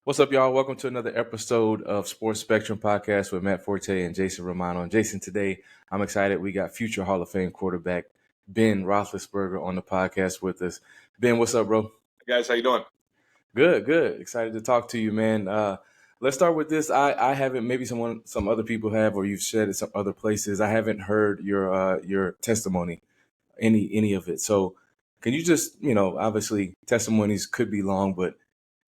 What's up, y'all? Welcome to another episode of Sports Spectrum Podcast with Matt Forte and Jason Romano. And Jason, today I'm excited. We got future Hall of Fame quarterback Ben Roethlisberger on the podcast with us. Ben, what's up, bro? Hey guys, how you doing? Good, good. Excited to talk to you, man. Let's start with this. I haven't, maybe some other people have, or you've shared it some other places. I haven't heard your testimony, any of it. So, can you just, obviously testimonies could be long, but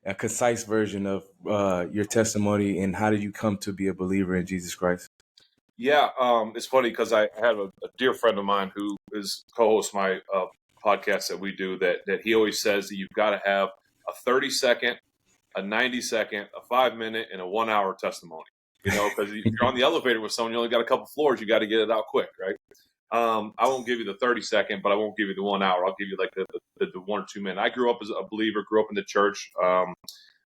a concise version of your testimony and how did you come to be a believer in Jesus Christ? Yeah, it's funny because I have a dear friend of mine who is co-host my podcast that we do. That he always says that you've got to have a 30-second, a 90-second, a 5-minute, and a 1-hour testimony. Because if you're on the elevator with someone, you only got a couple floors, you got to get it out quick, right? I won't give you the 30-second, but I won't give you the 1 hour. I'll give you like the 1 or 2 minute. I grew up as a believer, grew up in the church.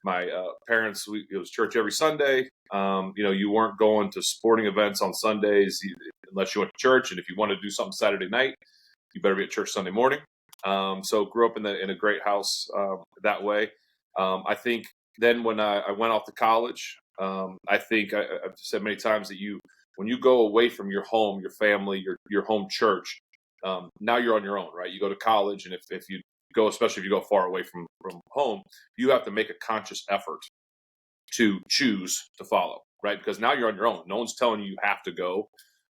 My parents, it was church every Sunday. You weren't going to sporting events on Sundays unless you went to church. And if you wanted to do something Saturday night, you better be at church Sunday morning. So grew up in a great house that way. I think then when I went off to college, I think I've said many times that when you go away from your home, your family, your home church, now you're on your own, right? You go to college, and if you go, especially if you go far away from home, you have to make a conscious effort to choose to follow, right? Because now you're on your own. No one's telling you have to go.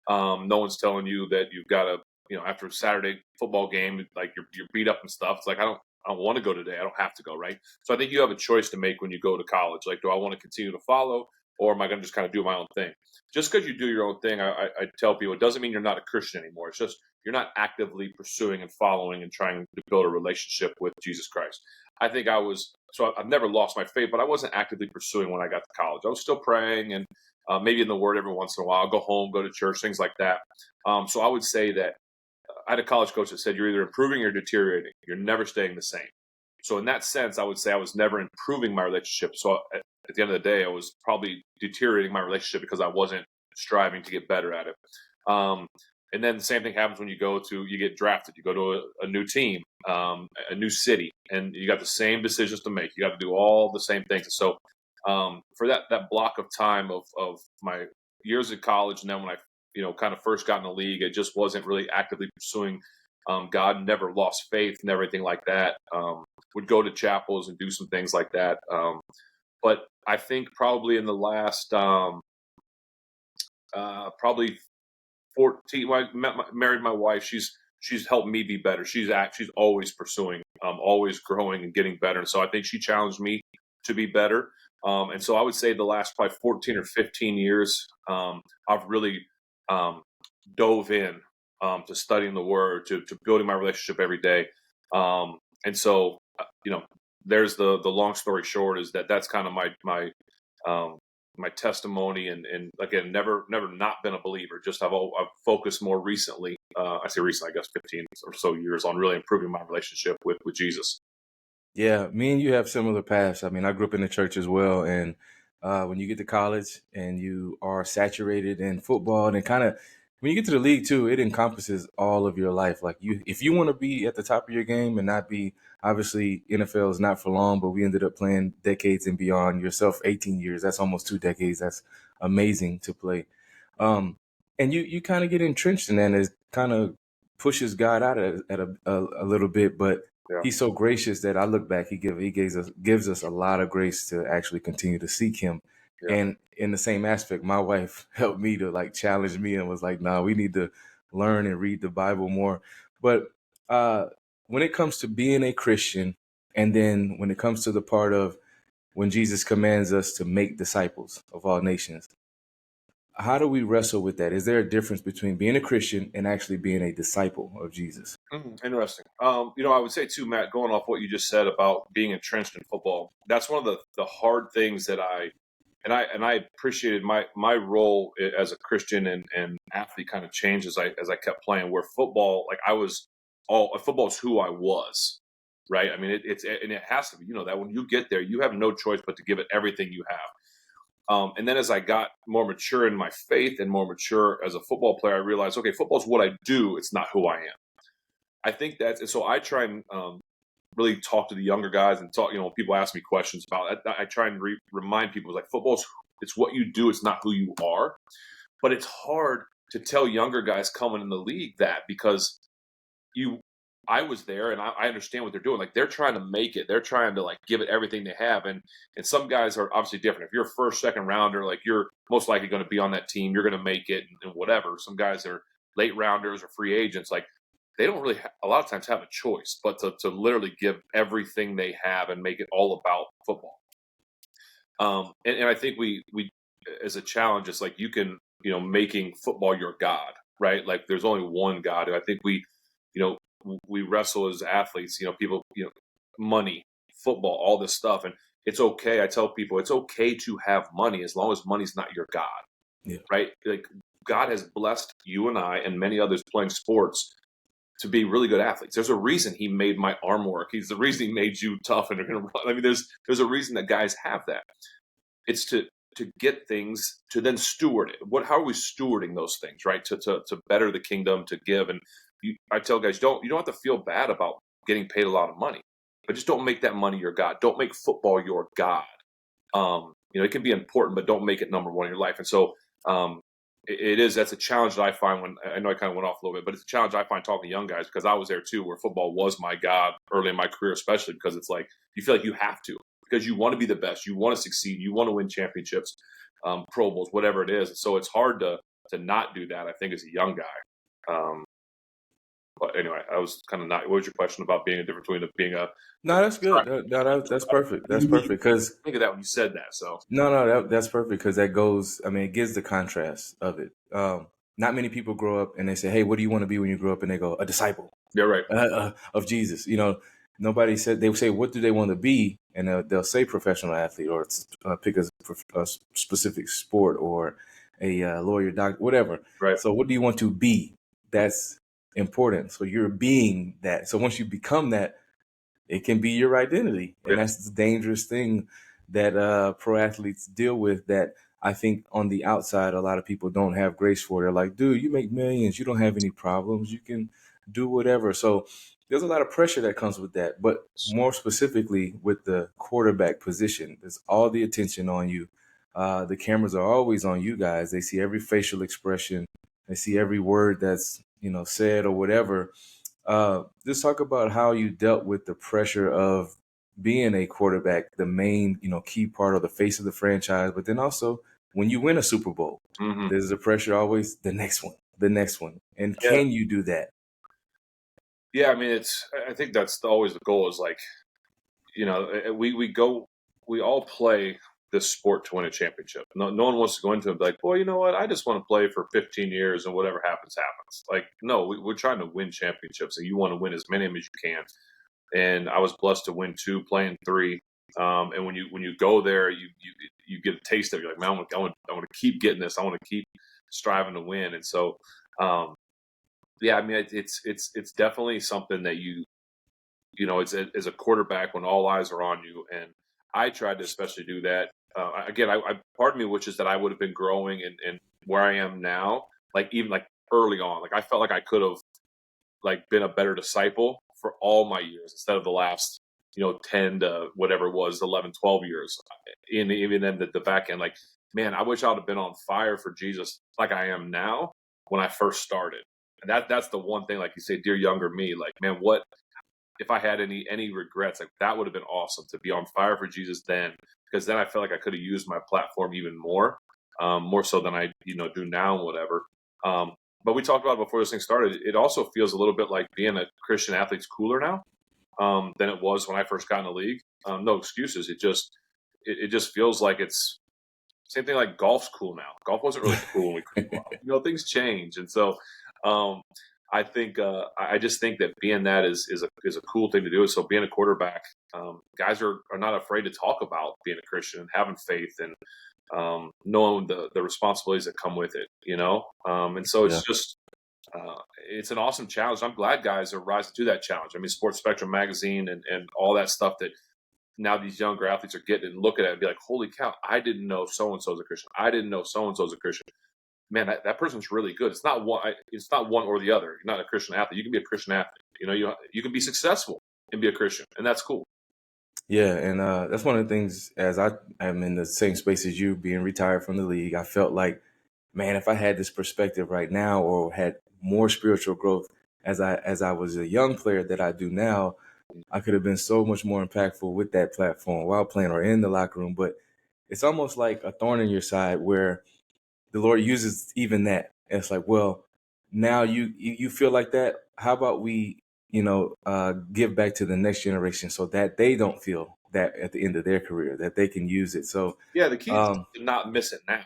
No one's telling you that you've got to, after a Saturday football game, like you're beat up and stuff. It's like, I don't want to go today. I don't have to go, right? So I think you have a choice to make when you go to college. Like, do I want to continue to follow, or am I going to just kind of do my own thing? Just because you do your own thing, I tell people, it doesn't mean you're not a Christian anymore. It's just you're not actively pursuing and following and trying to build a relationship with Jesus Christ. I think I've never lost my faith, but I wasn't actively pursuing when I got to college. I was still praying and maybe in the Word every once in a while. I'll go home, go to church, things like that. So I would say that I had a college coach that said, you're either improving or deteriorating. You're never staying the same. So in that sense, I would say I was never improving my relationship. So at the end of the day, I was probably deteriorating my relationship because I wasn't striving to get better at it. And then the same thing happens when you get drafted. You go to a new team, a new city, and you got the same decisions to make. You got to do all the same things. So for that block of time of my years at college, and then when I kind of first got in the league, it just wasn't really actively pursuing God. Never lost faith, never anything like that. Would go to chapels and do some things like that. But I think probably in the last probably 14, when I married my wife, she's helped me be better. She's always pursuing, always growing and getting better. And so I think she challenged me to be better. And so I would say the last probably 14 or 15 years, I've really dove in to studying the Word, to building my relationship every day. And so, there's the long story short is that's kind of my testimony, and again, never not been a believer. Just I've focused more recently. I say recently, I guess 15 or so years on really improving my relationship with Jesus. Yeah, me and you have similar paths. I mean, I grew up in the church as well, and when you get to college and you are saturated in football, and kind of when you get to the league too, it encompasses all of your life. Like if you want to be at the top of your game and not be, obviously NFL is not for long, but we ended up playing decades and beyond. Yourself, 18 years. That's almost 2 decades. That's amazing to play. And you kind of get entrenched in that, and it kind of pushes God out at a little bit, but Yeah. He's so gracious that I look back, he gives us a lot of grace to actually continue to seek him. Yeah. And in the same aspect, my wife helped me to like challenge me and was like, nah, we need to learn and read the Bible more. But when it comes to being a Christian, and then when it comes to the part of when Jesus commands us to make disciples of all nations, how do we wrestle with that? Is there a difference between being a Christian and actually being a disciple of Jesus? Interesting. I would say too, Matt, going off what you just said about being entrenched in football, that's one of the hard things that I appreciated my role as a Christian and athlete kind of changed as I kept playing. Where football, like football is who I was, right? I mean, and it has to be. That when you get there, you have no choice but to give it everything you have. And then as I got more mature in my faith and more mature as a football player, I realized, okay, football is what I do. It's not who I am. I think so I try and really talk to the younger guys and talk. People ask me questions about it. I try and remind people like football's it's what you do. It's not who you are. But it's hard to tell younger guys coming in the league that because I was there and I understand what they're doing. Like they're trying to make it. They're trying to like give it everything they have. And some guys are obviously different. If you're a first, second rounder, like you're most likely going to be on that team. You're going to make it and whatever. Some guys are late rounders or free agents. Like they don't really a lot of times have a choice, but to literally give everything they have and make it all about football. And I think we as a challenge, it's like you can, making football your God, right? Like there's only one God. And I think we wrestle as athletes, people, money, football, all this stuff. And it's okay. I tell people it's okay to have money as long as money's not your God, right? Like God has blessed you and I and many others playing sports to be really good athletes. There's a reason he made my arm work. He's the reason he made you tough and going to run. I mean, there's a reason that guys have that. It's to get things to then steward it. How are we stewarding those things, right? To better the kingdom, to give. And I tell guys, you don't have to feel bad about getting paid a lot of money, but just don't make that money your God. Don't make football your God. It can be important, but don't make it number one in your life. And so that's a challenge that I find when I know I kind of went off a little bit, but it's a challenge I find talking to young guys because I was there too, where football was my God early in my career, especially because it's like you feel like you have to because you want to be the best, you want to succeed, you want to win championships, Pro Bowls, whatever it is. And so it's hard to not do that. I think as a young guy. But anyway, I was kind of not. What was your question about being a difference between being a? No, that's good. That's perfect. That's perfect because think of that when you said that. So that's perfect because that goes. I mean, it gives the contrast of it. Not many people grow up and they say, "Hey, what do you want to be when you grow up?" And they go, "A disciple." Yeah, right. Of Jesus. Nobody said. They say, "What do they want to be?" And they'll say professional athlete or pick a specific sport or a lawyer, doctor, whatever. Right. So, what do you want to be? That's important. So you're being that. So once you become that, it can be your identity. And that's the dangerous thing that pro athletes deal with that I think on the outside, a lot of people don't have grace for. They're like, dude, you make millions. You don't have any problems. You can do whatever. So there's a lot of pressure that comes with that. But more specifically with the quarterback position, there's all the attention on you. The cameras are always on you guys. They see every facial expression. They see every word that's said or whatever. Just talk about how you dealt with the pressure of being a quarterback, the main, key part of the face of the franchise. But then also when you win a Super Bowl, there's the pressure always the next one. And can you do that? Yeah, I mean, I think that's always the goal is like, we all play this sport to win a championship. No one wants to go into it and be like, well, you know what? I just want to play for 15 years and whatever happens, happens. Like, no, we're trying to win championships and you want to win as many of them as you can. And I was blessed to win 2, playing 3. And when you go there, you get a taste of it. You're like, man, I want to keep getting this. I want to keep striving to win. And so, yeah, I mean, it's definitely something that it's as a quarterback when all eyes are on you. And I tried to especially do that. Again, part of me wishes that I would have been growing and where I am now, like even like early on, like I felt like I could have like been a better disciple for all my years instead of the last, 10 to whatever it was, 11, 12 years. Even in the back end, like, man, I wish I would have been on fire for Jesus like I am now when I first started. And that's the one thing, like you say, dear younger me, like, man, what if I had any regrets? Like that would have been awesome to be on fire for Jesus then, because then I felt like I could have used my platform even more so than I do now and whatever. But we talked about it before this thing started. It also feels a little bit like being a Christian athlete's cooler now than it was when I first got in the league. No excuses. It just feels like it's same thing. Like golf's cool now. Golf wasn't really cool when we grew up. Things change, and so I think I just think that being that is a cool thing to do. So being a quarterback, guys are not afraid to talk about being a Christian and having faith and knowing the responsibilities that come with it, and so it's just it's an awesome challenge. I'm glad guys are rising to that challenge. I mean, Sports Spectrum magazine and all that stuff that now these younger athletes are getting and looking at it and be like, holy cow, I didn't know so-and-so's a Christian. I didn't know so-and-so's a Christian. Man, that person's really good. It's not one or the other. You're not a Christian athlete. You can be a Christian athlete. You can be successful and be a Christian, and that's cool. Yeah, and that's one of the things. As I am in the same space as you, being retired from the league, I felt like, man, if I had this perspective right now, or had more spiritual growth as I was a young player that I do now, I could have been so much more impactful with that platform while playing or in the locker room. But it's almost like a thorn in your side where the Lord uses even that. And it's like, well, now you feel like that. How about we, give back to the next generation so that they don't feel that at the end of their career, that they can use it. So, Yeah, the key is um, to not miss it now.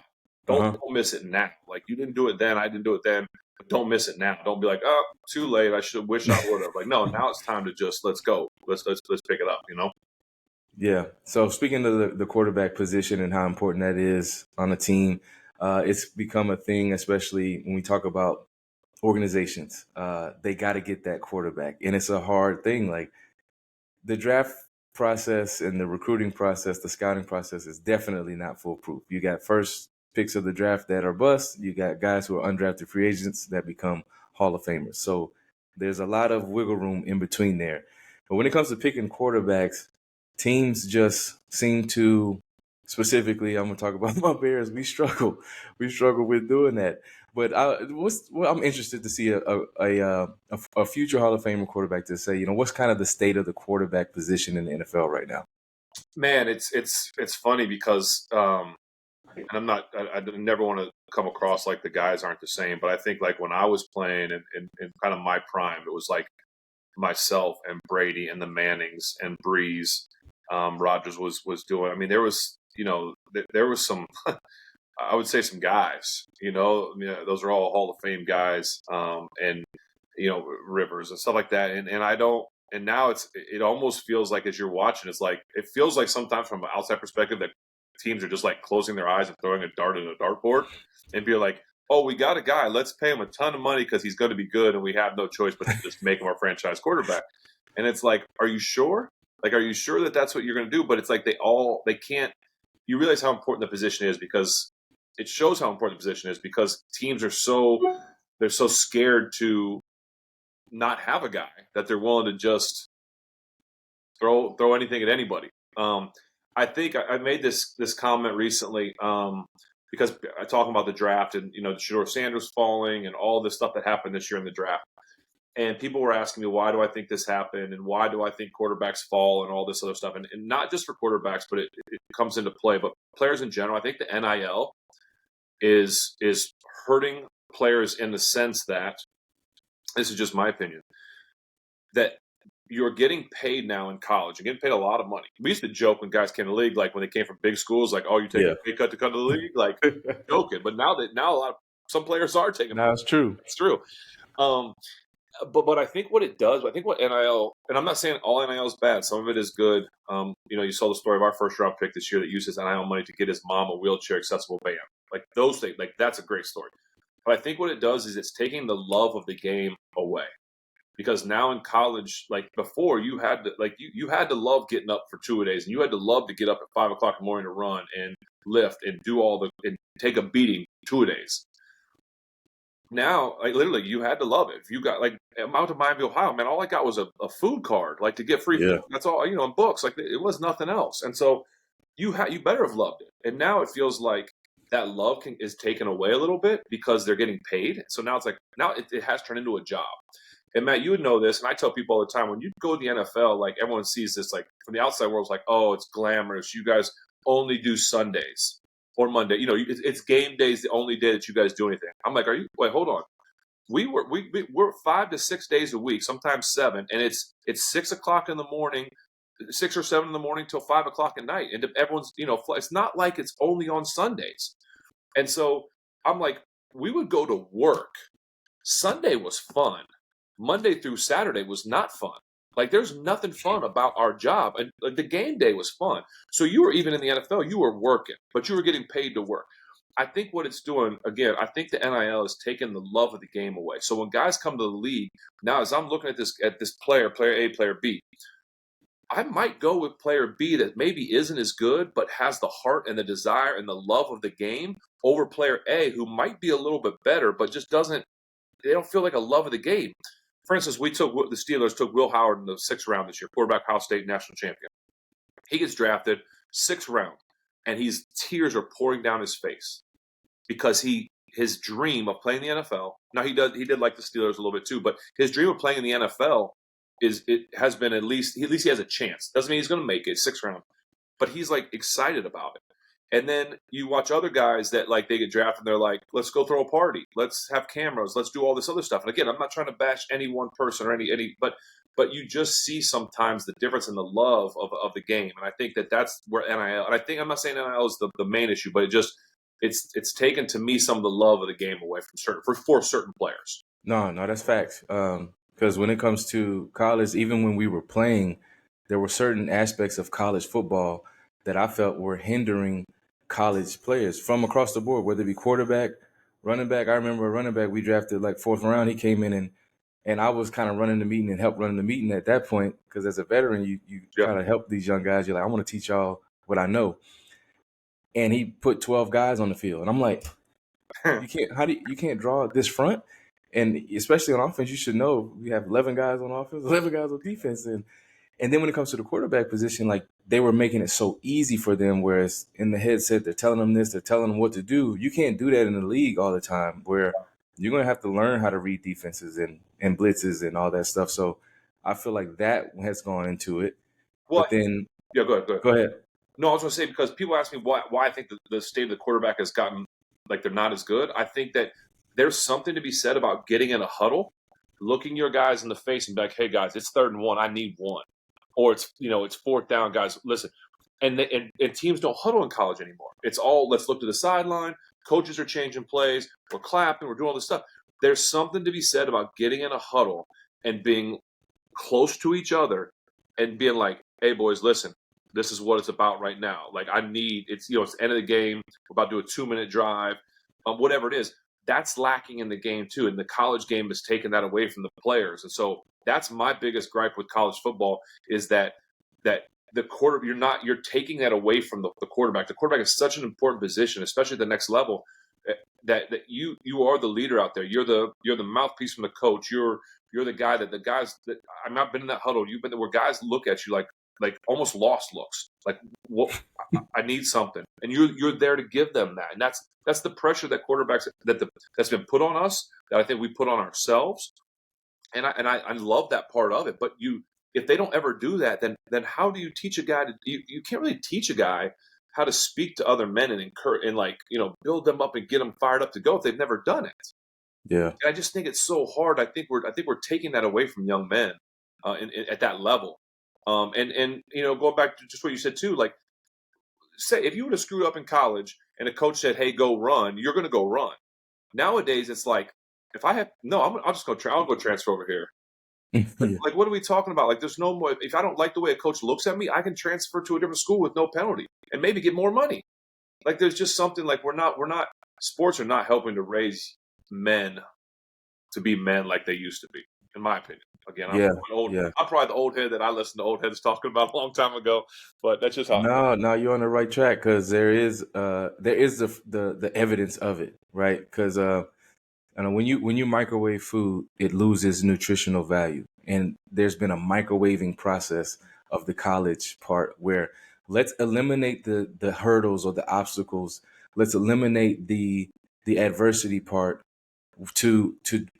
Don't uh-huh. don't miss it now. Like you didn't do it then, I didn't do it then, but don't miss it now. Don't be like, oh, too late. I should wish I would have. Like, no, now it's time to just let's go. Let's pick it up. Yeah. So speaking of the quarterback position and how important that is on a team, it's become a thing, especially when we talk about organizations. They got to get that quarterback, and it's a hard thing. Like, the draft process and the recruiting process, the scouting process is definitely not foolproof. You got first picks of the draft that are bust. You got guys who are undrafted free agents that become Hall of Famers. So there's a lot of wiggle room in between there. But when it comes to picking quarterbacks, teams just seem to, specifically, I'm going to talk about my Bears. We struggle. We struggle with doing that. But I'm interested to see a future Hall of Famer quarterback to say, what's kind of the state of the quarterback position in the NFL right now? Man, it's funny because and I never want to come across like the guys aren't the same, but I think like when I was playing in kind of my prime, it was like myself and Brady and the Mannings and Breeze, Rogers was doing. I mean, there was there was some I would say some guys. I mean, those are all Hall of Fame guys, and Rivers and stuff like that. And I don't. And now it almost feels like as you're watching, it feels like sometimes from an outside perspective that teams are just like closing their eyes and throwing a dart at a dartboard and be like, oh, we got a guy, let's pay him a ton of money because he's going to be good and we have no choice but to just make him our franchise quarterback. And it's like, are you sure? Like, are you sure that that's what you're going to do? But it's like they can't. You realize how important the position is because it shows how important the position is because teams are they're so scared to not have a guy that they're willing to just throw anything at anybody. I think I made this comment recently because I talking about the draft and Shedeur Sanders falling and all this stuff that happened this year in the draft. And people were asking me, why do I think this happened? And why do I think quarterbacks fall and all this other stuff? And not just for quarterbacks, but it comes into play. But players in general, I think the NIL is hurting players in the sense that, this is just my opinion, that you're getting paid now in college. You're getting paid a lot of money. We used to joke when guys came to the league, like when they came from big schools, like, oh, you're taking a pay cut to come to the league? Like, joking. But now some players are taking Now it's true. It's true. But I think what it does, I think what NIL, and I'm not saying all NIL is bad. Some of it is good. You saw the story of our first round pick this year that uses NIL money to get his mom a wheelchair accessible van. Like those things, like that's a great story. But I think what it does is it's taking the love of the game away. Because now in college, like before, you had to you had to love getting up for 2 days, and you had to love to get up at 5:00 in the morning to run and lift and do and take a beating 2 days. Now, like literally, you had to love it. If you got like out to Miami, Ohio, man, all I got was a food card, like to get free food. That's all, and books. Like it was nothing else. And so you better have loved it. And now it feels like that love is taken away a little bit because they're getting paid. So now it's like it has turned into a job. And Matt, you would know this, and I tell people all the time, when you go to the NFL, like everyone sees this, like from the outside world, it's like, oh, it's glamorous. You guys only do Sundays or Monday. It's game days, the only day that you guys do anything. I'm like, wait, hold on. We're 5 to 6 days a week, sometimes 7, and it's 6:00 in the morning, 6 or 7 in the morning till 5:00 at night, and everyone's it's not like it's only on Sundays. And so I'm like, we would go to work. Sunday was fun. Monday through Saturday was not fun. Like there's nothing fun about our job. And the game day was fun. So you were even in the NFL, you were working, but you were getting paid to work. I think what it's doing, again, I think the NIL is taking the love of the game away. So when guys come to the league, now as I'm looking at this player A, player B, I might go with player B that maybe isn't as good, but has the heart and the desire and the love of the game over player A who might be a little bit better, but just they don't feel like a love of the game. for instance, the Steelers took Will Howard in the 6th round this year, quarterback, Ohio State national champion. He gets drafted 6th round, and tears are pouring down his face because his dream of playing the NFL. Now he did like the Steelers a little bit too, but his dream of playing in the NFL has been at least he has a chance. Doesn't mean he's going to make it 6th round, but he's like excited about it. And then you watch other guys that like they get drafted and they're like, let's go throw a party, let's have cameras, let's do all this other stuff. And again, I'm not trying to bash any one person or any, but you just see sometimes the difference in the love of the game. And I think that's where NIL, and I think I'm not saying NIL is the main issue, but it's taken to me some of the love of the game away from for certain players. No, that's facts. Because when it comes to college, even when we were playing, there were certain aspects of college football that I felt were hindering college players from across the board, whether it be quarterback, running back. I remember a running back we drafted like 4th round. He came in and I was kind of running the meeting and helped running the meeting at that point, because as a veteran, you kind of help these young guys. You're like, I want to teach y'all what I know. And he put 12 guys on the field, and I'm like, you can't draw this front, and especially on offense, you should know we have 11 guys on offense, 11 guys on defense, and then when it comes to the quarterback position, like they were making it so easy for them, whereas in the headset, they're telling them this, they're telling them what to do. You can't do that in the league all the time, where you're going to have to learn how to read defenses and blitzes and all that stuff. So I feel like that has gone into it. Well, but then, yeah, go ahead. Go ahead. No, I was going to say, because people ask me why I think the state of the quarterback has gotten like they're not as good. I think that there's something to be said about getting in a huddle, looking your guys in the face and be like, hey, guys, it's 3rd and 1. I need 1. Or it's 4th down, guys. Listen, and teams don't huddle in college anymore. It's all let's look to the sideline. Coaches are changing plays. We're clapping. We're doing all this stuff. There's something to be said about getting in a huddle and being close to each other and being like, hey, boys, listen, this is what it's about right now. Like it's the end of the game. We're about to do a 2-minute drive, whatever it is. That's lacking in the game too, and the college game has taken that away from the players. And so that's my biggest gripe with college football is that the you're taking that away from the quarterback. The quarterback is such an important position, especially at the next level, that you are the leader out there. You're the mouthpiece from the coach. You're the guy that the guys that I've not been in that huddle. You've been there where guys look at you like almost lost looks, like, what, I need something, and you're there to give them that, and that's the pressure that quarterbacks that's been put on us, that I think we put on ourselves, and I love that part of it. But if they don't ever do that, then how do you teach a guy you can't really teach a guy how to speak to other men and encourage and build them up and get them fired up to go if they've never done it. Yeah, and I just think it's so hard. I think we're taking that away from young men at that level. And going back to just what you said too, like, say if you would have screwed up in college and a coach said, "Hey, go run," you're going to go run. Nowadays, it's like, I'll just go. I'll go transfer over here. Like, what are we talking about? Like, there's no more. If I don't like the way a coach looks at me, I can transfer to a different school with no penalty and maybe get more money. Like, there's just something like we're not. Sports are not helping to raise men to be men like they used to be, in my opinion. Again, I'm probably the old head that I listened to old heads talking about a long time ago, but that's just how. No, you're on the right track, because there is the evidence of it, right? Because when you microwave food, it loses nutritional value, and there's been a microwaving process of the college part where let's eliminate the hurdles or the obstacles. Let's eliminate the adversity part to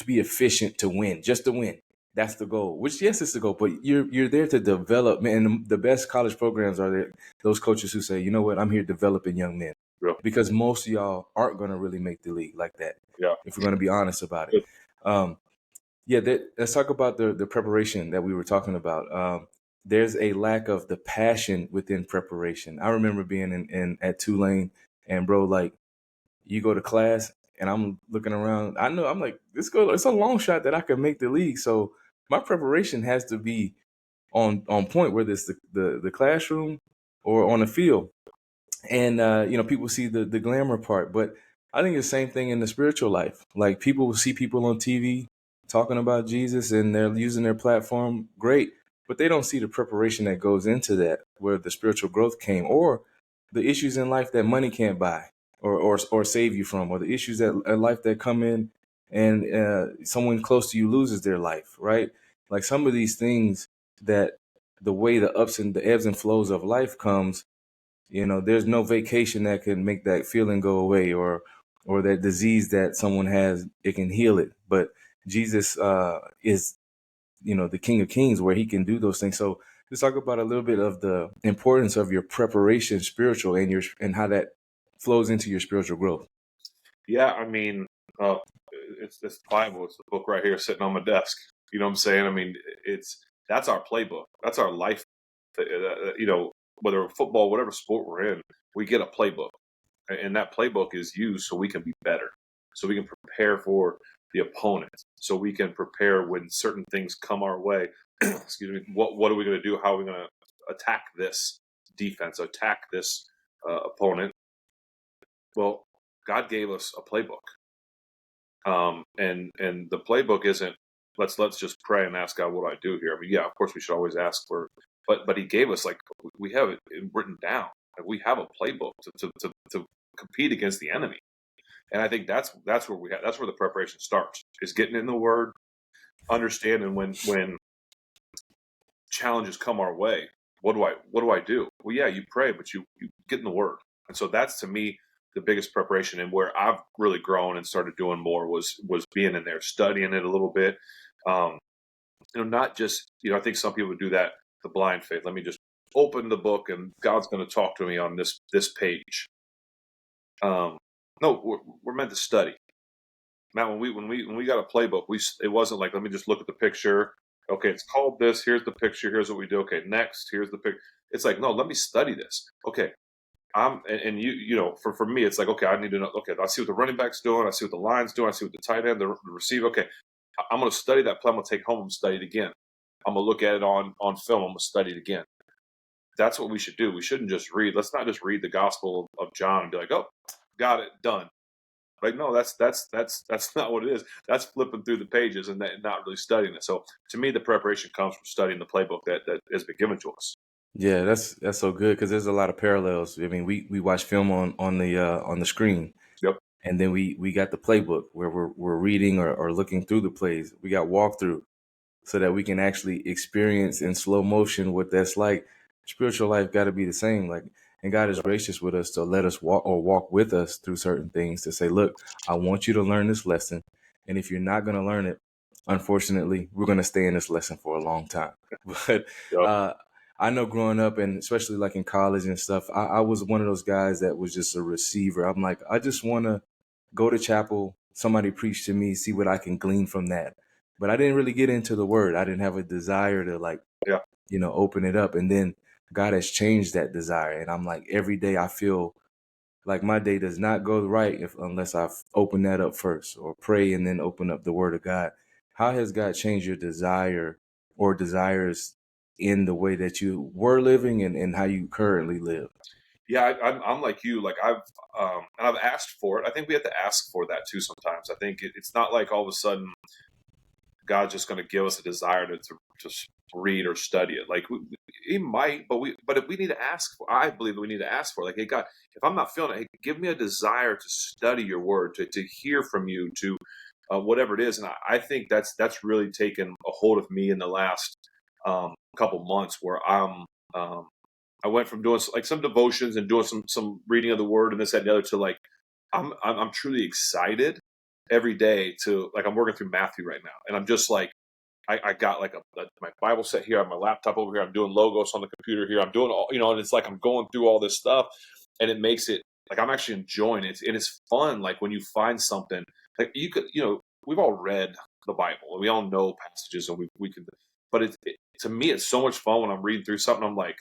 be efficient, to win, just to win. That's the goal, which, yes, it's the goal, but you're there to develop, man. And the best college programs are there, those coaches who say, you know what, I'm here developing young men. Yeah. Because most of y'all aren't going to really make the league like that. Yeah. If we're going to be honest about it. Let's talk about the preparation that we were talking about. There's a lack of the passion within preparation. I remember being in at Tulane, and bro, like, you go to class and I'm looking around. I know, I'm like, it's a long shot that I could make the league. So my preparation has to be on point, whether it's the classroom or on the field. And people see the glamour part, but I think it's the same thing in the spiritual life. Like, people will see people on TV talking about Jesus and they're using their platform, great, but they don't see the preparation that goes into that, where the spiritual growth came, or the issues in life that money can't buy or save you from, or the issues that in life that come in and someone close to you loses their life, right? Like some of these things that the way the ups and the ebbs and flows of life comes, there's no vacation that can make that feeling go away, or that disease that someone has, it can heal it. But Jesus is, the King of Kings, where he can do those things. So let's talk about a little bit of the importance of your preparation spiritual, and how that flows into your spiritual growth. Yeah, I mean, it's the Bible. It's the book right here sitting on my desk. You know what I'm saying? I mean, that's our playbook. That's our life. Whether football, whatever sport we're in, we get a playbook, and that playbook is used so we can be better, so we can prepare for the opponent, so we can prepare when certain things come our way. Excuse me. What are we going to do? How are we going to attack this defense? Attack this opponent? Well, God gave us a playbook. And the playbook isn't let's just pray and ask God, what do I do here? I mean, yeah, of course we should always ask for, but he gave us, like, we have it written down. Like, we have a playbook to compete against the enemy. And I think that's where that's where the preparation starts, is getting in the Word, understanding when challenges come our way. What do I do? Well, yeah, you pray, but you get in the Word. And so that's, to me, the biggest preparation, and where I've really grown and started doing more was being in there, studying it a little bit. Not just, I think some people do that, the blind faith. Let me just open the book and God's going to talk to me on this page. No, we're meant to study. Now, when we got a playbook, it wasn't like, let me just look at the picture. Okay, it's called this. Here's the picture. Here's what we do. Okay, next, here's the picture. It's like, no, let me study this. Okay, for me, it's like, okay, I need to know. Okay, I see what the running back's doing. I see what the line's doing. I see what the tight end, the receiver. Okay, I'm going to study that play. I'm going to take home and study it again. I'm going to look at it on film. I'm going to study it again. That's what we should do. We shouldn't just read. Let's not just read the Gospel of John and be like, oh, got it, done. Like, no, that's not what it is. That's flipping through the pages and not really studying it. So to me, the preparation comes from studying the playbook that has been given to us. Yeah, that's so good, because there's a lot of parallels. I mean, we watch film on the screen, Yep. and then we got the playbook where we're reading or looking through the plays. We got walkthrough, so that we can actually experience in slow motion what that's like. Spiritual life got to be the same. Like, and God is gracious with us to let us walk with us through certain things, to say, look, I want you to learn this lesson. And if you're not going to learn it, unfortunately, we're going to stay in this lesson for a long time. But Yep. I know growing up, and especially like in college and stuff, I was one of those guys that was just a receiver. I'm like, I just want to go to chapel, somebody preach to me, see what I can glean from that. But I didn't really get into the Word. I didn't have a desire to, like, Yeah. open it up. And then God has changed that desire. And I'm like, every day I feel like my day does not go right unless I open that up first, or pray and then open up the Word of God. How has God changed your desire or desires in the way that you were living, and how you currently live? Yeah, I'm like you. Like, I've asked for it. I think we have to ask for that too sometimes. I think it's not like all of a sudden God's just going to give us a desire to read or study it. Like, He might, but if we need to ask for, I believe that we need to ask for it. Like, hey God, if I'm not feeling it, hey, give me a desire to study Your Word, to hear from You, to whatever it is. And I think that's really taken a hold of me in the last couple months, where I went from doing like some devotions and doing some reading of the Word and this, that, and the other, to like I'm truly excited every day, to, like, I'm working through Matthew right now, and I'm just like, I got like my Bible set here, I have my laptop over here, I'm doing logos on the computer here, I'm doing all, and it's like I'm going through all this stuff, and it makes it like I'm actually enjoying it, and it's fun. Like, when you find something, like, you could, we've all read the Bible and we all know passages, and we can, but to me, it's so much fun when I'm reading through something. I'm like,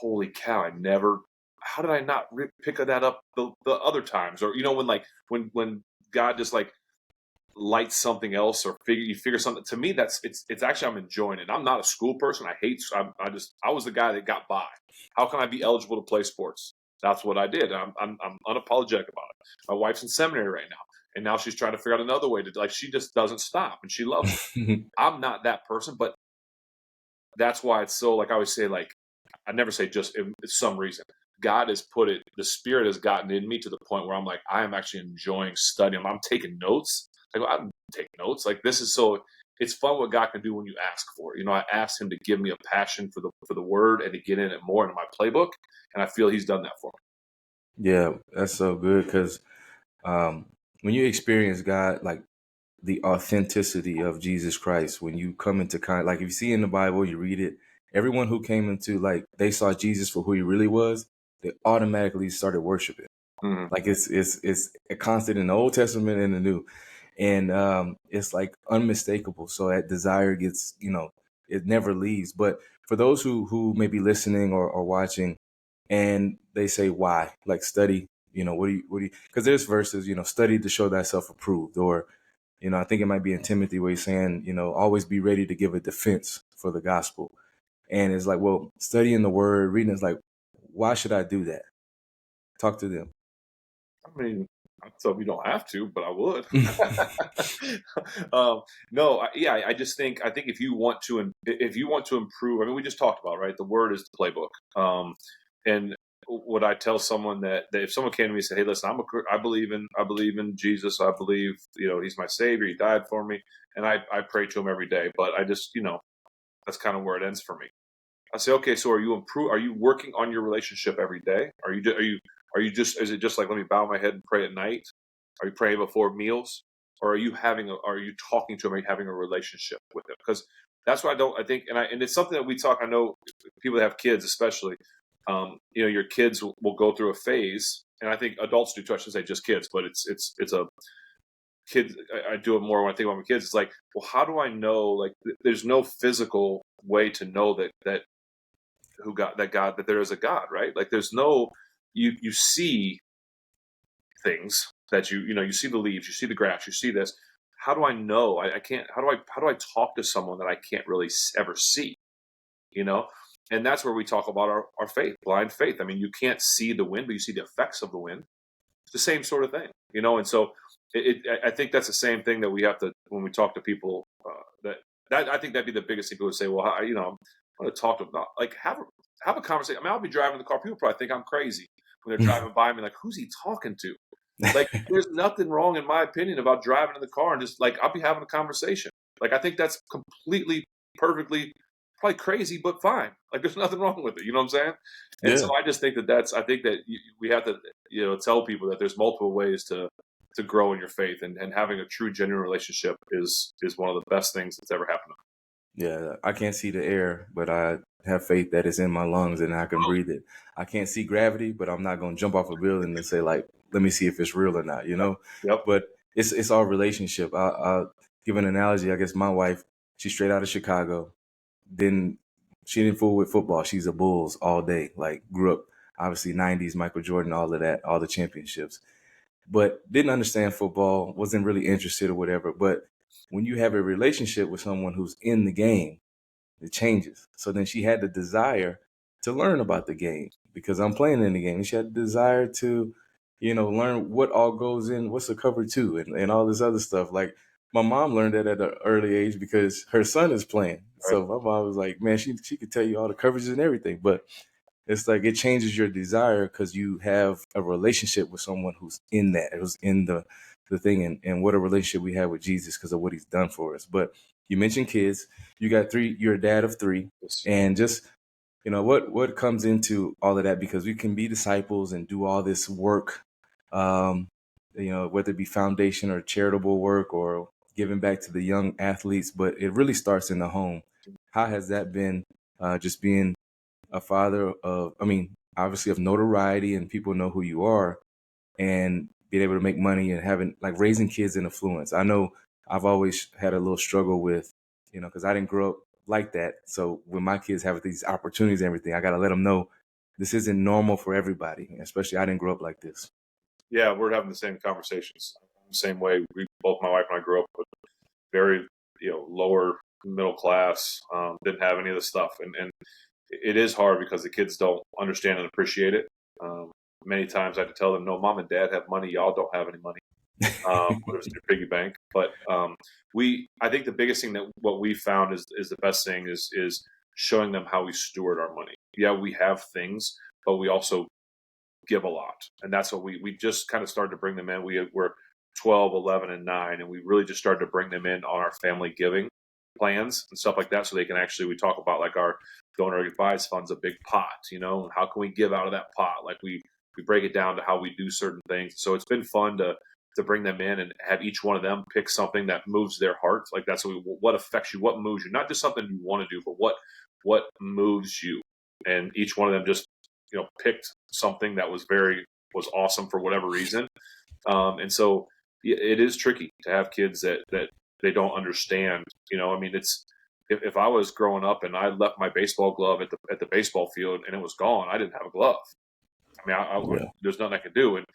holy cow, how did I not pick that up the other times? Or, when God just like lights something else, or you figure something. To me, it's actually, I'm enjoying it. I'm not a school person. I was the guy that got by. How can I be eligible to play sports? That's what I did. I'm unapologetic about it. My wife's in seminary right now, and now she's trying to figure out another way to, like, she just doesn't stop, and she loves it. I'm not that person, but that's why it's so, like, I always say, like, I never say just it's some reason. God has put it, the Spirit has gotten in me to the point where I'm like, I am actually enjoying studying. I'm taking notes. I go, I don't take notes. Like, this is so, it's fun what God can do when you ask for it. I asked him to give me a passion for the word and to get in it more into my playbook. And I feel he's done that for Yeah, that's so good because when you experience God, like the authenticity of Jesus Christ, when you come into like if you see in the Bible, you read it, everyone who came into, like, they saw Jesus for who he really was, they automatically started worshiping. me. Mm-hmm. Like it's a constant in the Old Testament and the New, and it's like unmistakable. So that desire gets, it never leaves. But for those who may be listening or watching, and they say why, like study, what do you? Because there's verses, study to show thyself approved, or I think it might be in Timothy where he's saying, always be ready to give a defense for the gospel. And it's like, well, studying the word, reading is like, why should I do that? Talk to them. I mean, I thought we don't have to, but I would. No, I just think if you want to improve, I mean, we just talked about, right? The word is the playbook. And would I tell someone that if someone came to me and said, "Hey, listen, I believe in Jesus. I believe he's my savior. He died for me, and I pray to him every day." But I just that's kind of where it ends for me. I say, okay, so are you working on your relationship every day? Are you just, is it just like, let me bow my head and pray at night? Are you praying before meals? Or are you talking to him? Are you having a relationship with him? Because that's what I think, and it's something that we talk, I know people that have kids, especially, your kids will go through a phase, and I think adults do too. I shouldn't say just kids, but it's a kids. I do it more when I think about my kids. It's like, well, how do I know? Like, there's no physical way to know that that there is a God, right? Like, there's no, you see things that you see the leaves, you see the grass, you see this. How do I know? I can't. How do I talk to someone that I can't really ever see? You know, and that's where we talk about our faith, blind faith. I mean, you can't see the wind, but you see the effects of the wind. It's the same sort of thing, and so I think that's the same thing that we have to, when we talk to people, that I think that'd be the biggest thing. People would say, well, I'm going to talk to them about, like, have a conversation. I mean, I'll be driving in the car. People probably think I'm crazy when they're driving by me, like, who's he talking to? Like, there's nothing wrong, in my opinion, about driving in the car and just, like, I'll be having a conversation. Like, I think that's completely, perfectly, probably crazy, but fine. Like, there's nothing wrong with it. You know what I'm saying? And so Yeah. I just think I think that we have to, tell people that there's multiple ways to grow in your faith, and having a true, genuine relationship is one of the best things that's ever happened to me. Yeah, I can't see the air, but I have faith that it's in my lungs and I can breathe it. I can't see gravity, but I'm not going to jump off a building and say, like, let me see if it's real or not, Yep. But it's our relationship. I'll give an analogy. I guess my wife, she's straight out of Chicago. Then she didn't fool with football. She's a Bulls all day. Like, grew up, obviously, 90s, Michael Jordan, all of that, all the championships. But didn't understand football, wasn't really interested or whatever. But when you have a relationship with someone who's in the game, it changes. So then she had the desire to learn about the game because I'm playing in the game. And she had the desire to, learn what all goes in, what's the cover two, and all this other stuff. Like, my mom learned that at an early age because her son is playing. Right. So my mom was like, man, she could tell you all the coverages and everything. But it's like it changes your desire because you have a relationship with someone who's in that, who's in the thing, and what a relationship we have with Jesus because of what he's done for us. But you mentioned kids. You got three. You're a dad of three, Yes. and just what comes into all of that, because we can be disciples and do all this work, whether it be foundation or charitable work or giving back to the young athletes, but it really starts in the home. How has that been? Just being a father of, I mean, obviously of notoriety and people know who you are, and being able to make money and having, like, raising kids in affluence. I know I've always had a little struggle with, because I didn't grow up like that. So when my kids have these opportunities and everything, I got to let them know this isn't normal for everybody, especially I didn't grow up like this. Yeah, we're having the same conversations. The same way, both my wife and I grew up with very, lower middle class, didn't have any of this stuff. And it is hard because the kids don't understand and appreciate it. Many times I had to tell them, no, mom and dad have money. Y'all don't have any money. Whether it's in your piggy bank. But I think the biggest thing that what we found is the best thing is showing them how we steward our money. Yeah, we have things, but we also give a lot. And that's what we just kind of started to bring them in. We're 12, 11, and 9, and we really just started to bring them in on our family giving plans and stuff like that, so they can actually, we talk about like our donor advised funds, a big pot, how can we give out of that pot? Like we break it down to how we do certain things. So it's been fun to bring them in and have each one of them pick something that moves their heart. Like that's what affects you, what moves you, not just something you want to do, but what moves you. And each one of them just picked something that was awesome for whatever reason. And so it is tricky to have kids that they don't understand. I mean, it's if I was growing up and I left my baseball glove at the baseball field and it was gone, I didn't have a glove. I mean, there's nothing I can do. And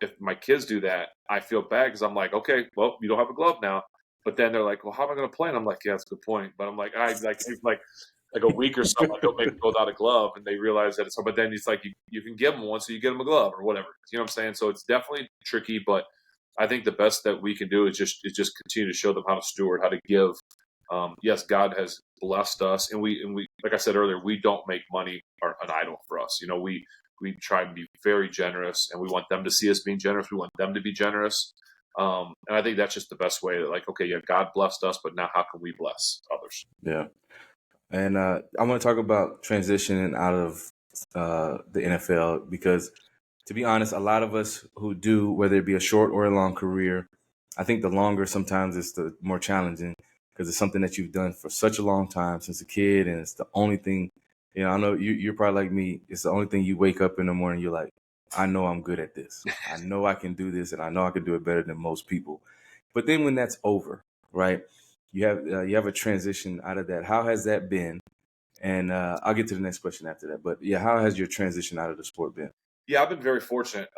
if my kids do that, I feel bad because I'm like, okay, well, you don't have a glove now. But then they're like, well, how am I going to play? And I'm like, yeah, that's a good point. But I'm like, like a week or something, I don't make them go without a glove, and they realize that it's. But then it's like you can give them one, so you get them a glove or whatever. You know what I'm saying? So it's definitely tricky, but I think the best that we can do is just continue to show them how to steward, how to give. Yes, God has blessed us, and we like I said earlier, we don't make money an idol for us. We try to be very generous, and we want them to see us being generous. We want them to be generous, and I think that's just the best way. That like, okay, yeah, God blessed us, but now how can we bless others? Yeah. And I want to talk about transitioning out of the NFL because, to be honest, a lot of us who do, whether it be a short or a long career, I think the longer sometimes it's the more challenging because it's something that you've done for such a long time since a kid, and it's the only thing. I know you're probably like me. It's the only thing you wake up in the morning. You're like, I know I'm good at this. I know I can do this, and I know I can do it better than most people. But then when that's over, right? You have a transition out of that. How has that been? And I'll get to the next question after that. But yeah, how has your transition out of the sport been? Yeah, I've been very fortunate.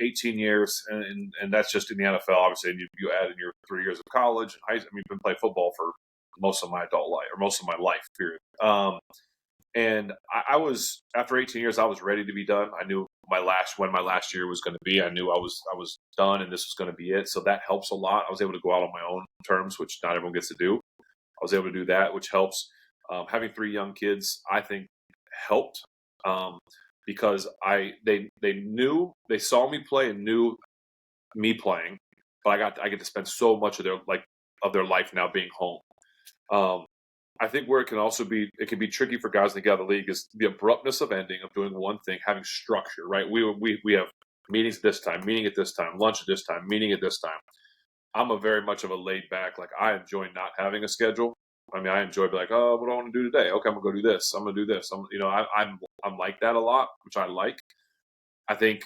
18 years, and that's just in the NFL. Obviously, and you add in your 3 years of college. I mean, been playing football for most of my adult life, or most of my life, period. And I was, after 18 years, I was ready to be done. I knew when my last year was going to be. I knew I was done, and this was going to be it. So that helps a lot. I was able to go out on my own terms, which not everyone gets to do. I was able to do that, which helps. Having 3 young kids, I think, helped because they saw me play and knew me playing, but I get to spend so much of their life now being home. I think where it can be tricky for guys to get out of the league is the abruptness of ending, of doing one thing, having structure, right? We have meetings at this time, meeting at this time, lunch at this time, meeting at this time. I'm a very much of a laid back, like I enjoy not having a schedule. I mean, I enjoy being like, oh, what do I want to do today? Okay, I'm gonna go do this. I'm gonna do this. I'm like that a lot, which I like. I think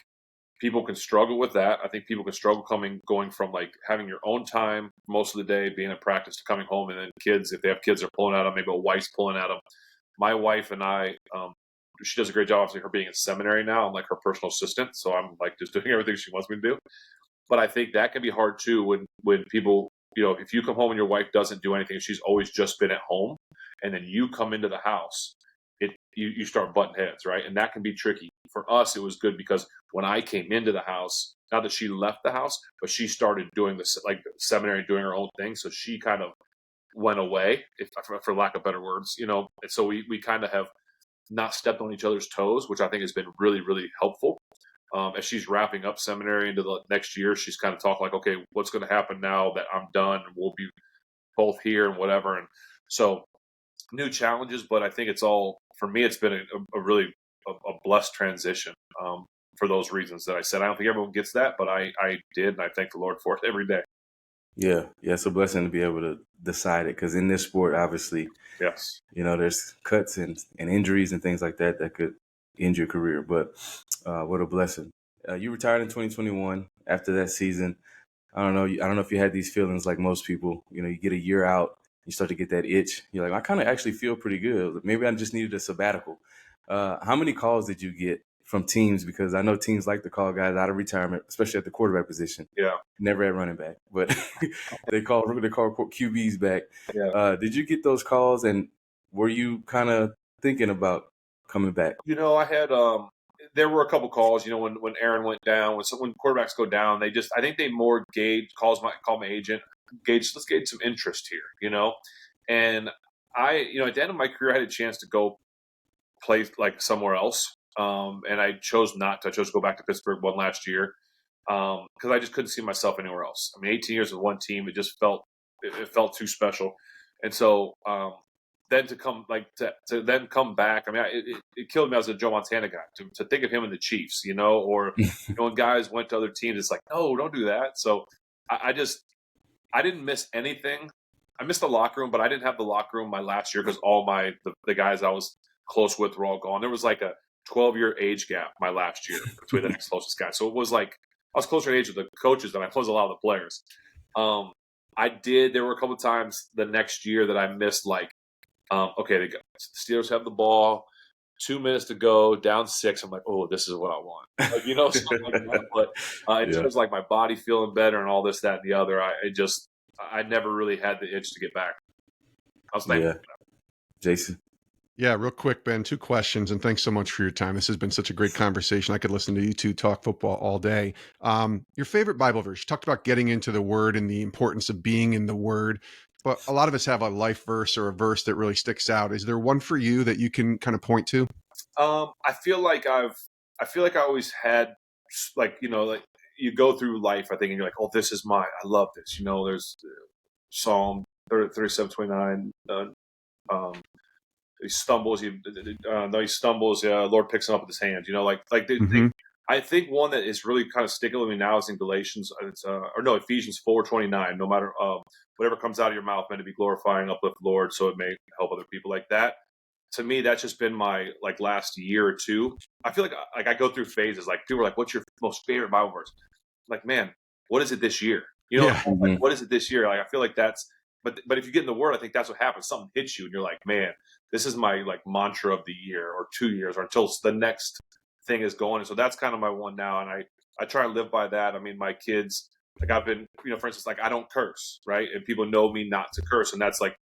people can struggle with that. I think people can struggle going from like having your own time most of the day, being at practice, to coming home, and then kids, if they have kids, are pulling at them. Maybe a wife's pulling at them. My wife and I, she does a great job. Obviously, her being in seminary now, I'm like her personal assistant, so I'm like just doing everything she wants me to do. But I think that can be hard too when people, if you come home and your wife doesn't do anything, she's always just been at home, and then you come into the house, you start butting heads, right? And that can be tricky. For us, it was good because when I came into the house, not that she left the house, but she started doing this, like seminary, doing her own thing. So she kind of went away, for lack of better words, And so we kind of have not stepped on each other's toes, which I think has been really, really helpful. As she's wrapping up seminary into the next year, she's kind of talking like, okay, what's going to happen now that I'm done? We'll be both here and whatever. And so new challenges, but I think for me, it's been a really blessed transition for those reasons that I said. I don't think everyone gets that, but I did, and I thank the Lord for it every day. Yeah, it's a blessing to be able to decide it because in this sport, obviously, yes, there's cuts and injuries and things like that could end your career. But what a blessing! You retired in 2021 after that season. I don't know if you had these feelings like most people. You get a year out, you start to get that itch. You're like, I kind of actually feel pretty good. Maybe I just needed a sabbatical. How many calls did you get from teams? Because I know teams like to call guys out of retirement, especially at the quarterback position. Yeah. Never at running back, but they call QBs back. Yeah. Did you get those calls, and were you kind of thinking about coming back? I had there were a couple calls. When Aaron went down, when quarterbacks go down, I think they more call my agent, let's gauge some interest here. And I at the end of my career, I had a chance to go play like somewhere else. And I chose not to. I chose to go back to Pittsburgh one last year. because I just couldn't see myself anywhere else. I mean, 18 years with one team, it just felt it felt too special, and so then to then come back. I mean, it killed me as a Joe Montana guy to think of him in the Chiefs, or when guys went to other teams, it's like, no, don't do that. So I didn't miss anything. I missed the locker room, but I didn't have the locker room my last year because all the guys I was close with were all gone. There was like a 12-year age gap my last year between the next closest guy. So it was like I was closer in age with the coaches than I was a lot of the players. There were a couple of times the next year that I missed, like, okay, the Steelers have the ball, 2 minutes to go, down 6. I'm like, oh, this is what I want. Like, something like that. But in terms of like my body feeling better and all this, that, and the other, I never really had the itch to get back. I was thankful for that. Jason? Yeah, real quick, Ben, 2 questions, and thanks so much for your time. This has been such a great conversation. I could listen to you two talk football all day. Your favorite Bible verse? You talked about getting into the Word and the importance of being in the Word, but a lot of us have a life verse or a verse that really sticks out. Is there one for you that you can kind of point to? I feel like I always had, like, like you go through life, I think, and you're like, oh, this is mine. I love this. There's Psalm 37:29. He stumbles. Lord picks him up with his hand. I think one that is really kind of sticking with me now is in Galatians. Ephesians 4:29. No matter whatever comes out of your mouth, meant to be glorifying, uplift the Lord, so it may help other people. Like that. To me, that's just been my last year or two. I feel like I go through phases. Like people are like, "What's your most favorite Bible verse?" Like, man, what is it this year? What is it this year? Like, I feel like that's. But if you get in the Word, I think that's what happens. Something hits you, and you're like, man, this is my mantra of the year or 2 years or until the next thing is going. And so that's kind of my one now, and I try and live by that. I mean, my kids, I've been, for instance, I don't curse, right? And people know me not to curse, and that's like.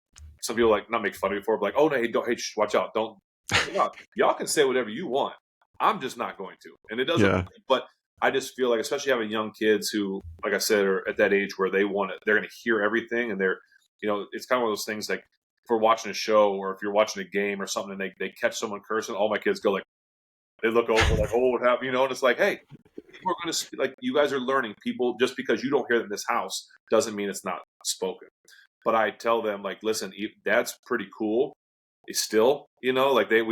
Some people not make fun of me for it, but like, oh no, hey, watch out, don't. Y'all can say whatever you want. I'm just not going to, and it doesn't. Yeah. But I just feel like, especially having young kids who, like I said, are at that age where they're going to hear everything, and they're, it's kind of one of those things like if we're watching a show or if you're watching a game or something, and they catch someone cursing, all my kids go like, they look over like, oh, what happened? And it's like, hey, people are going to like, you guys are learning. People, just because you don't hear it in this house doesn't mean it's not spoken. But I tell them, like, listen, that's pretty cool. It's still, we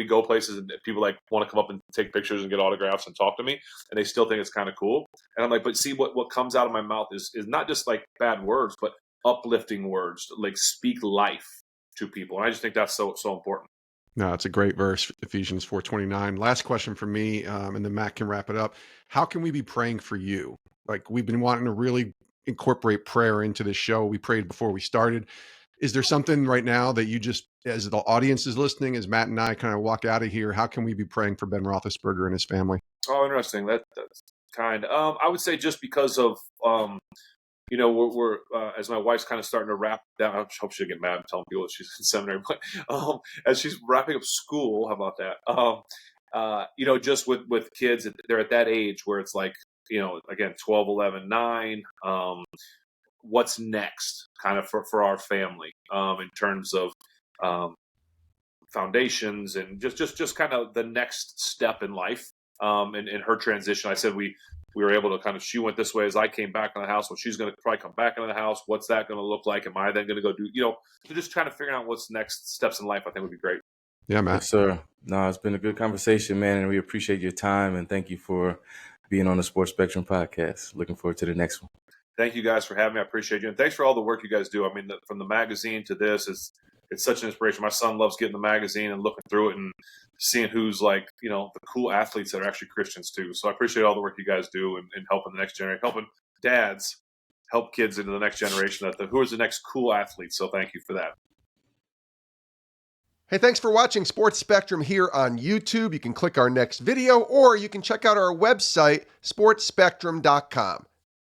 go places and people want to come up and take pictures and get autographs and talk to me, and they still think it's kind of cool. And I'm like, but see, what comes out of my mouth is not just like bad words, but uplifting words, like speak life to people. And I just think that's so important. No, it's a great verse, Ephesians 4:29. Last question from me, and then Matt can wrap it up. How can we be praying for you? Like, we've been wanting to really incorporate prayer into this show. We prayed before we started. Is there something right now that you just, as the audience is listening, as Matt and I kind of walk out of here, how can we be praying for Ben Roethlisberger and his family? Oh, interesting. That's kind. I would say just because of, we're as my wife's kind of starting to wrap down. I hope she'll get mad and tell people that she's in seminary, but as she's wrapping up school, how about that? Just with kids, they're at that age where it's like, again, 12, 11, 9, what's next kind of for our family, in terms of, foundations and just kind of the next step in life, in her transition. I said, we were able to kind of, she went this way as I came back in the house. Well, she's going to probably come back into the house. What's that going to look like? Am I then going to go do, so just trying to figure out what's next steps in life, I think would be great. Yeah, Matt. Yes, sir. No, it's been a good conversation, man. And we appreciate your time, and thank you for being on the Sports Spectrum podcast. Looking forward to the next one. Thank you guys for having me. I appreciate you. And thanks for all the work you guys do. I mean, from the magazine to this, it's such an inspiration. My son loves getting the magazine and looking through it and seeing who's the cool athletes that are actually Christians too. So I appreciate all the work you guys do and helping the next generation, helping dads help kids into the next generation who is the next cool athlete. So thank you for that. Hey, thanks for watching Sports Spectrum here on YouTube. You can click our next video, or you can check out our website, sportsspectrum.com.